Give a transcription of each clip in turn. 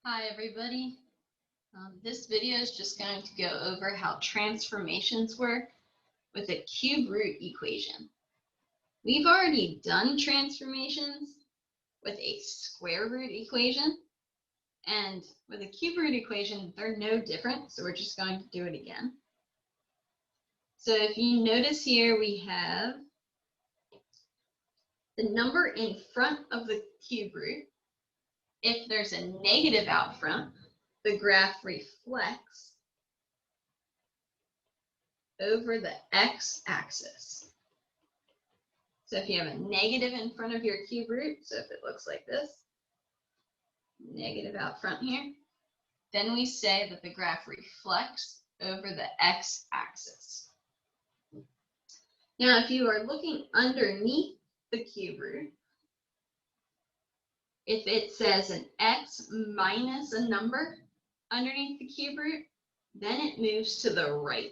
Hi everybody. This video is just going to go over how transformations work with a cube root equation. We've already done transformations with a square root equation, and with a cube root equation they're no different, so we're just going to do it again. So if you notice here, we have the number in front of the cube root. If there's a negative out front, the graph reflects over the x-axis. So if you have a negative in front of your cube root, so if it looks like this, negative out front here, then we say that the graph reflects over the x-axis. Now, if you are looking underneath the cube root, if it says an x minus a number underneath the cube root, then it moves to the right.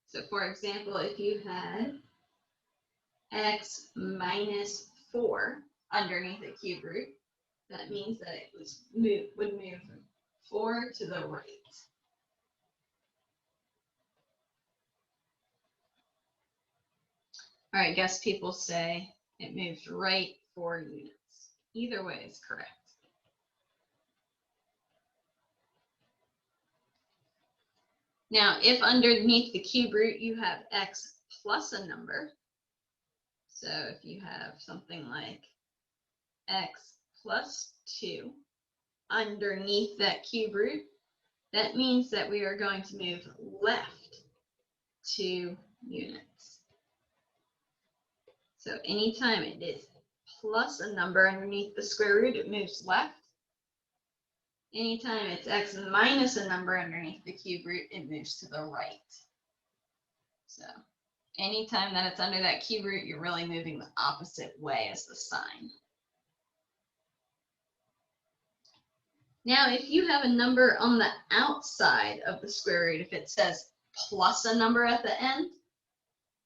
So for example, if you had x minus 4 underneath the cube root, that means that it would move 4 to the right. All right, I guess people say it moves right 4 units. Either way is correct. Now, if underneath the cube root you have x plus a number, so if you have something like x plus 2 underneath that cube root, that means that we are going to move left 2 units. So anytime it is plus a number underneath the square root, it moves left. Anytime it's x minus a number underneath the cube root, it moves to the right. So anytime that it's under that cube root, you're really moving the opposite way as the sign. Now, if you have a number on the outside of the square root, if it says plus a number at the end,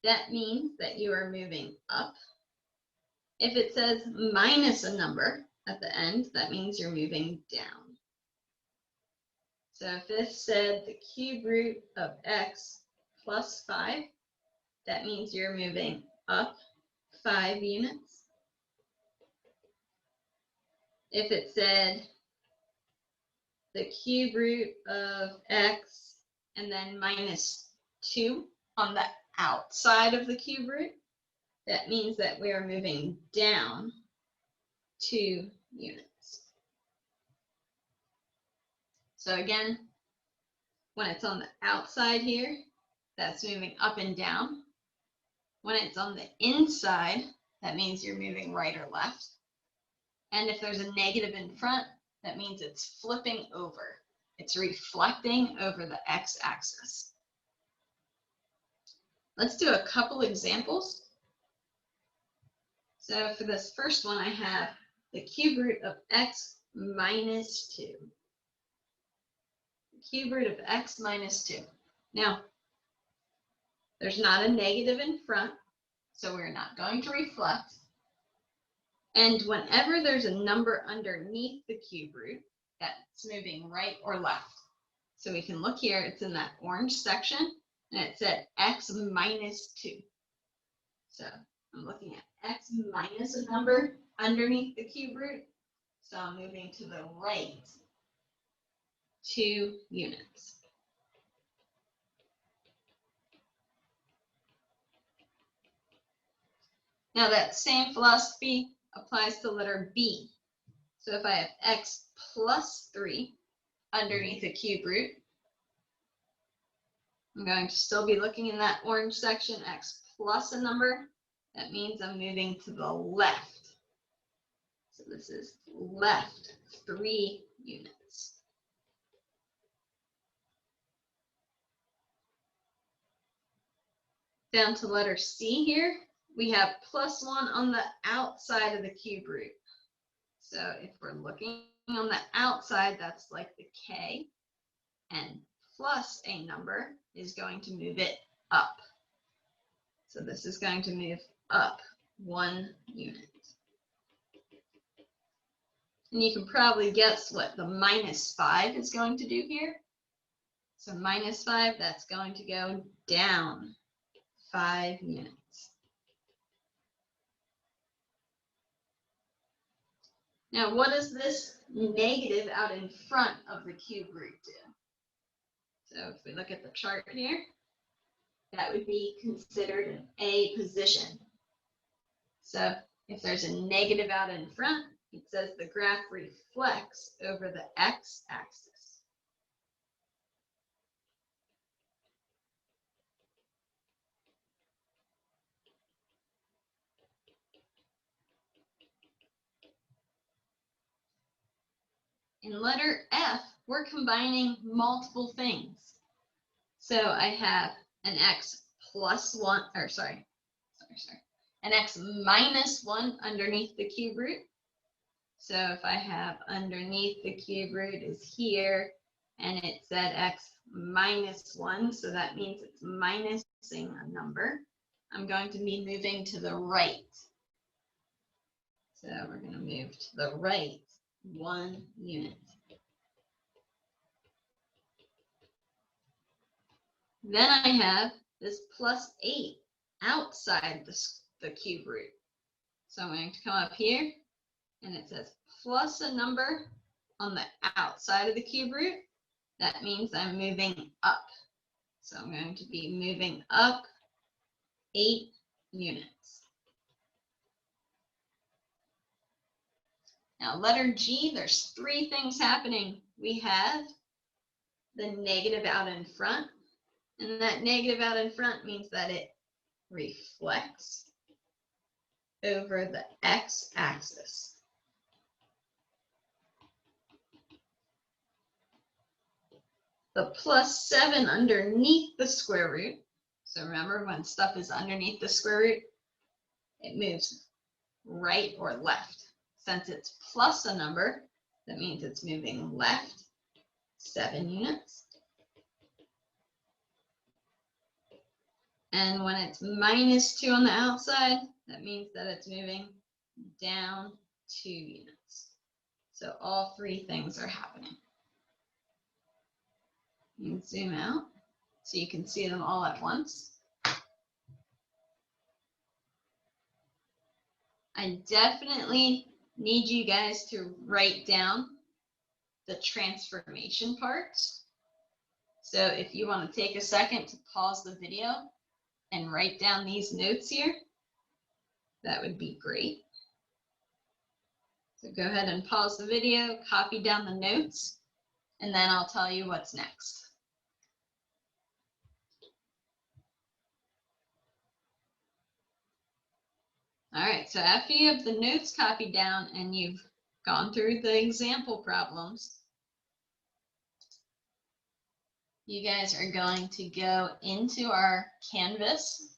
that means that you are moving up. If it says minus a number at the end, that means you're moving down. So if this said the cube root of x plus 5, that means you're moving up 5 units. If it said the cube root of x and then minus 2 on the outside of the cube root, that means that we are moving down 2 units. So again, when it's on the outside here, that's moving up and down. When it's on the inside, that means you're moving right or left. And if there's a negative in front, that means it's flipping over. It's reflecting over the x-axis. Let's do a couple examples. So for this first one, I have the cube root of x minus 2. Cube root of x minus 2. Now, there's not a negative in front, so we're not going to reflect. And whenever there's a number underneath the cube root, that's moving right or left. So we can look here, it's in that orange section, and it said x minus 2. So I'm looking at x minus a number underneath the cube root, so I'm moving to the right 2 units. Now that same philosophy applies to letter B. So if I have x plus 3 underneath the cube root, I'm going to still be looking in that orange section, x plus a number. That means I'm moving to the left. So this is left 3 units. Down to letter C here, we have plus 1 on the outside of the cube root. So if we're looking on the outside, that's like the K, and plus a number is going to move it up. So this is going to move up 1 unit. And you can probably guess what the -5 is going to do here. So -5, that's going to go down 5 units. Now, what does this negative out in front of the cube root do? So if we look at the chart here, that would be considered an A position. So if there's a negative out in front, it says the graph reflects over the x-axis. In letter F, we're combining multiple things. So I have an x plus 1, or sorry, an x minus 1 underneath the cube root. So if I have underneath the cube root is here, and it said x minus 1, so that means it's minusing a number. I'm going to be moving to the right. So we're going to move to the right 1 unit. Then I have this plus 8 outside the cube root. So I'm going to come up here, and it says plus a number on the outside of the cube root. That means I'm moving up. So I'm going to be moving up 8 units. Now, letter G, there's 3 things happening. We have the negative out in front, and that negative out in front means that it reflects over the x-axis. The plus 7 underneath the square root. So remember, when stuff is underneath the square root, it moves right or left. Since it's plus a number, that means it's moving left 7 units. And when it's minus 2 on the outside, that means that it's moving down 2 units. So all 3 things are happening. You can zoom out so you can see them all at once. I definitely need you guys to write down the transformation parts. So if you want to take a second to pause the video and write down these notes here, that would be great. So go ahead and pause the video, copy down the notes, and then I'll tell you what's next. All right, so after you have the notes copied down and you've gone through the example problems, you guys are going to go into our Canvas.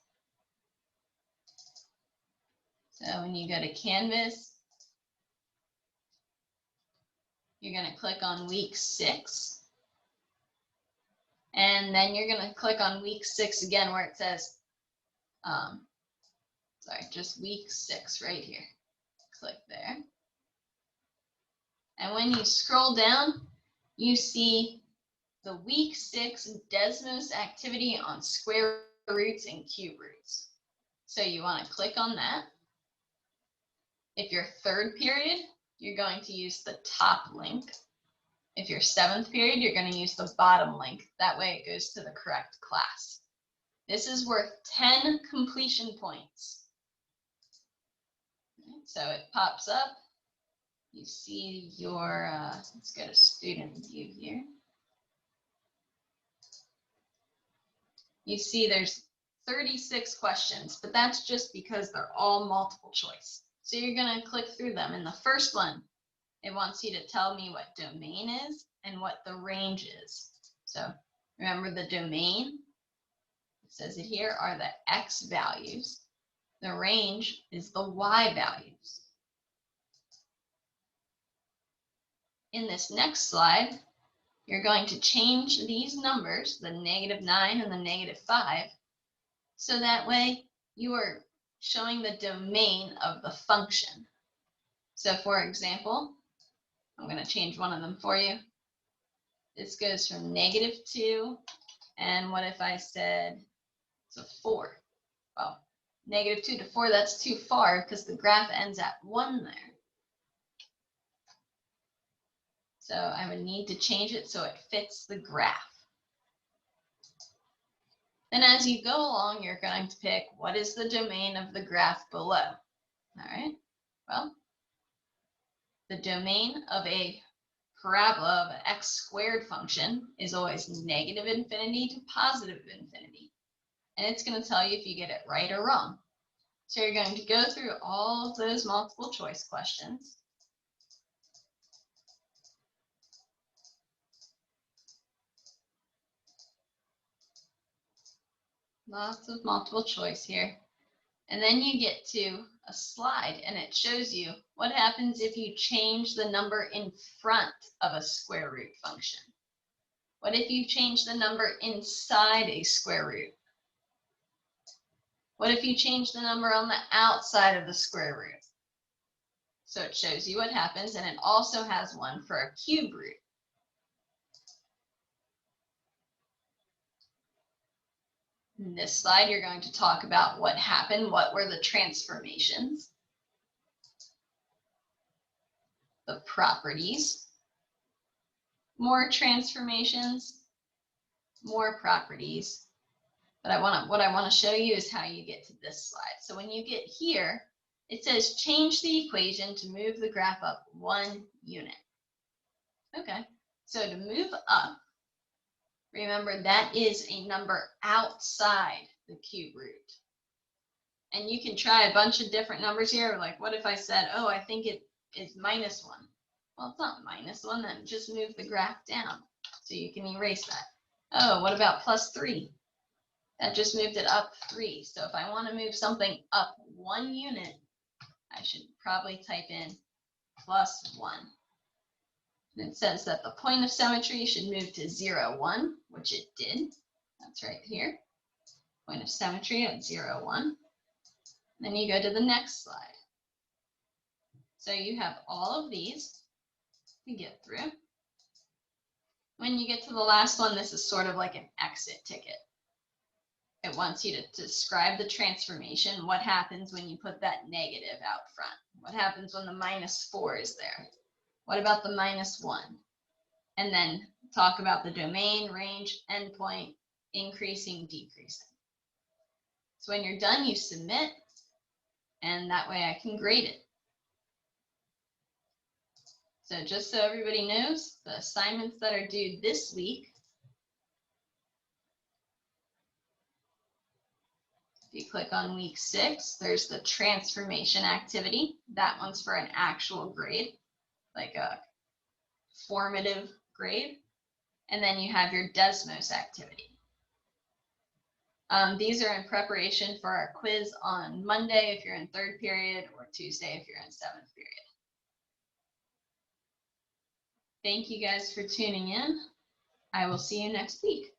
So when you go to Canvas, you're going to click on week 6. And then you're going to click on week 6 again where it says, just week 6 right here. Click there. And when you scroll down, you see the week 6 Desmos activity on square roots and cube roots. So you want to click on that. If you're 3rd period, you're going to use the top link. If you're 7th period, you're going to use the bottom link. That way it goes to the correct class. This is worth 10 completion points. So it pops up. You see your, let's go to student view here. You see there's 36 questions, but that's just because they're all multiple choice. So you're going to click through them. In the first one, it wants you to tell me what domain is and what the range is. So remember the domain, it says it here, are the X values. The range is the Y values. In this next slide, you're going to change these numbers, the -9 and the -5, so that way you are showing the domain of the function. So for example, I'm going to change one of them for you. This goes from -2, and what if I said it's a 4? Well, -2 to 4, that's too far because the graph ends at 1 there. So I would need to change it so it fits the graph. Then as you go along, you're going to pick what is the domain of the graph below. All right, well, the domain of a parabola of an x squared function is always -infinity to +infinity. And it's going to tell you if you get it right or wrong. So you're going to go through all of those multiple choice questions. Lots of multiple choice here. And then you get to a slide and it shows you what happens if you change the number in front of a square root function. What if you change the number inside a square root? What if you change the number on the outside of the square root? So it shows you what happens, and it also has one for a cube root. In this slide, you're going to talk about what happened, what were the transformations, the properties, more transformations, more properties. But what I want to show you is how you get to this slide. So when you get here, it says change the equation to move the graph up 1 unit. Okay, so to move up, remember that is a number outside the cube root. And you can try a bunch of different numbers here. Like what if I said, oh, I think it is -1. Well, it's not -1, then just move the graph down. So you can erase that. Oh, what about +3? That just moved it up 3. So if I want to move something up 1 unit, I should probably type in +1. And it says that the point of symmetry should move to 0, 1, which it did. That's right here. Point of symmetry at 0, 1. Then you go to the next slide. So you have all of these to get through. When you get to the last one, this is sort of like an exit ticket. It wants you to describe the transformation. What happens when you put that negative out front? What happens when the -4 is there? What about the -1? And then talk about the domain, range, endpoint, increasing, decreasing. So when you're done, you submit, and that way I can grade it. So just so everybody knows, the assignments that are due this week, if you click on week 6, there's the transformation activity. That one's for an actual grade, like a formative grade. And then you have your Desmos activity. These are in preparation for our quiz on Monday if you're in 3rd period, or Tuesday if you're in 7th period. Thank you guys for tuning in. I will see you next week.